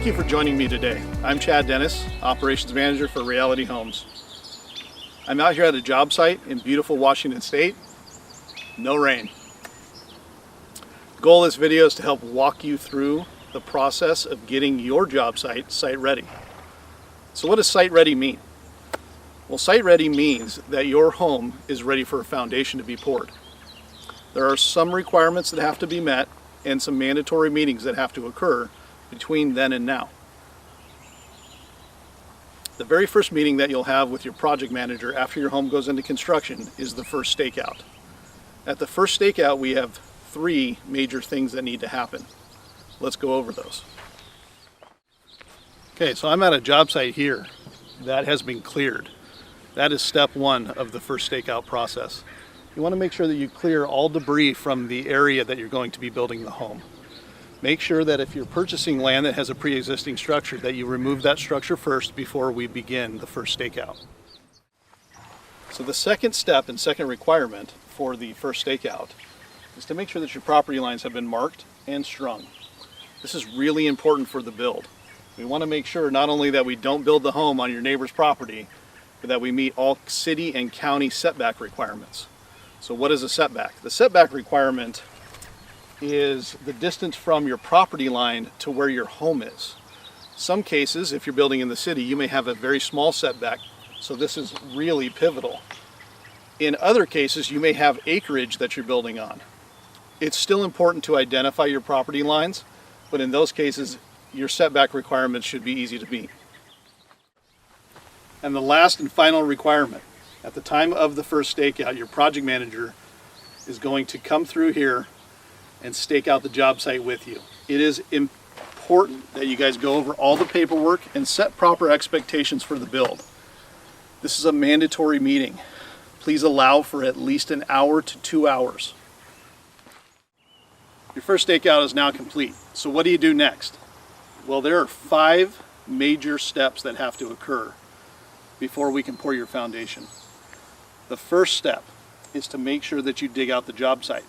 Thank you for joining me today. I'm Chad Dennis, Operations Manager for Reality Homes. I'm out here at a job site in beautiful Washington State. No rain. The goal of this video is to help walk you through the process of getting your job site ready. So what does site ready mean? Well, site ready means that your home is ready for a foundation to be poured. There are some requirements that have to be met and some mandatory meetings that have to occur between then and now. The very first meeting that you'll have with your project manager after your home goes into construction is the first stakeout. At the first stakeout, we have 3 major things that need to happen. Let's go over those. Okay, so I'm at a job site here that has been cleared. That is step 1 of the first stakeout process. You want to make sure that you clear all debris from the area that you're going to be building the home. Make sure that if you're purchasing land that has a pre-existing structure, that you remove that structure first before we begin the first stakeout. So the second step and second requirement for the first stakeout is to make sure that your property lines have been marked and strung. This is really important for the build. We want to make sure not only that we don't build the home on your neighbor's property, but that we meet all city and county setback requirements. So what is a setback? The setback requirement is the distance from your property line to where your home is. Some cases, if you're building in the city, you may have a very small setback, so this is really pivotal. In other cases, you may have acreage that you're building on. It's still important to identify your property lines, but in those cases, your setback requirements should be easy to meet. And the last and final requirement, at the time of the first stakeout, your project manager is going to come through here and stake out the job site with you. It is important that you guys go over all the paperwork and set proper expectations for the build. This is a mandatory meeting. Please allow for at least an hour to 2 hours. Your first stakeout is now complete. So what do you do next? Well, there are 5 major steps that have to occur before we can pour your foundation. The first step is to make sure that you dig out the job site.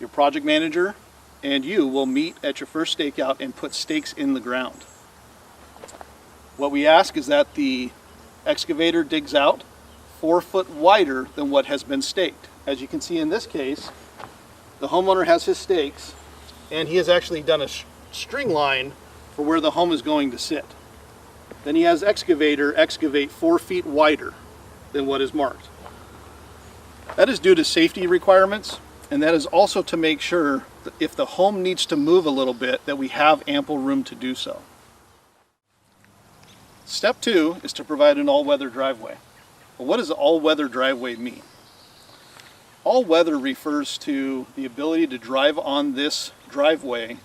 Your project manager and you will meet at your first stakeout and put stakes in the ground. What we ask is that the excavator digs out 4 foot wider than what has been staked. As you can see in this case, the homeowner has his stakes and he has actually done a string line for where the home is going to sit. Then he has excavator excavate 4 feet wider than what is marked. That is due to safety requirements, and that is also to make sure that if the home needs to move a little bit, that we have ample room to do so. Step 2 is to provide an all-weather driveway. Well, what does all-weather driveway mean? All-weather refers to the ability to drive on this driveway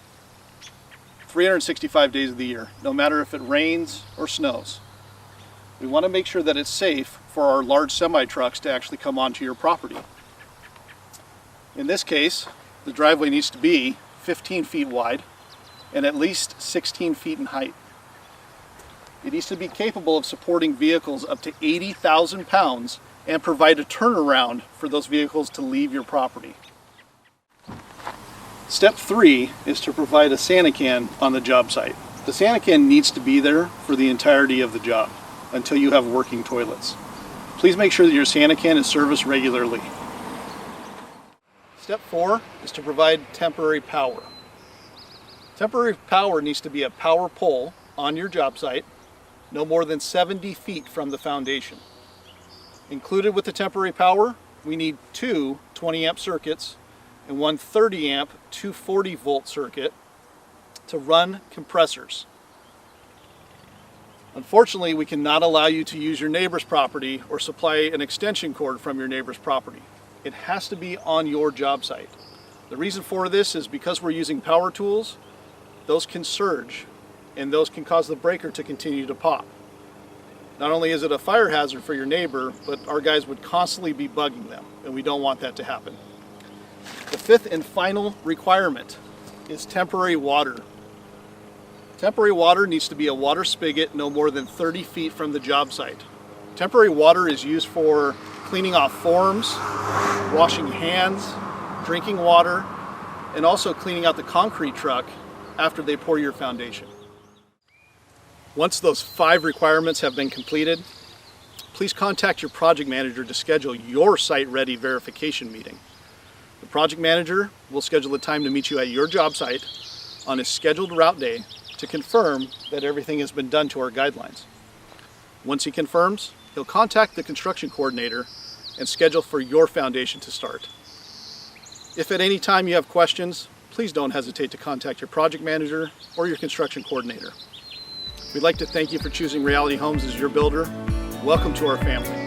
365 days of the year, no matter if it rains or snows. We want to make sure that it's safe for our large semi-trucks to actually come onto your property. In this case, the driveway needs to be 15 feet wide and at least 16 feet in height. It needs to be capable of supporting vehicles up to 80,000 pounds and provide a turnaround for those vehicles to leave your property. Step 3 is to provide a Santa can on the job site. The Santa can needs to be there for the entirety of the job until you have working toilets. Please make sure that your Santa can is serviced regularly. Step 4 is to provide temporary power. Temporary power needs to be a power pole on your job site, no more than 70 feet from the foundation. Included with the temporary power, we need 2 20 amp circuits and 1 30 amp 240 volt circuit to run compressors. Unfortunately, we cannot allow you to use your neighbor's property or supply an extension cord from your neighbor's property. It has to be on your job site. The reason for this is because we're using power tools, those can surge and those can cause the breaker to continue to pop. Not only is it a fire hazard for your neighbor, but our guys would constantly be bugging them, and we don't want that to happen. The 5th and final requirement is temporary water. Temporary water needs to be a water spigot no more than 30 feet from the job site. Temporary water is used for cleaning off forms, washing hands, drinking water, and also cleaning out the concrete truck after they pour your foundation. Once those 5 requirements have been completed, please contact your project manager to schedule your site-ready verification meeting. The project manager will schedule a time to meet you at your job site on a scheduled route day to confirm that everything has been done to our guidelines. Once he confirms, he'll contact the construction coordinator and schedule for your foundation to start. If at any time you have questions, please don't hesitate to contact your project manager or your construction coordinator. We'd like to thank you for choosing Reality Homes as your builder. Welcome to our family.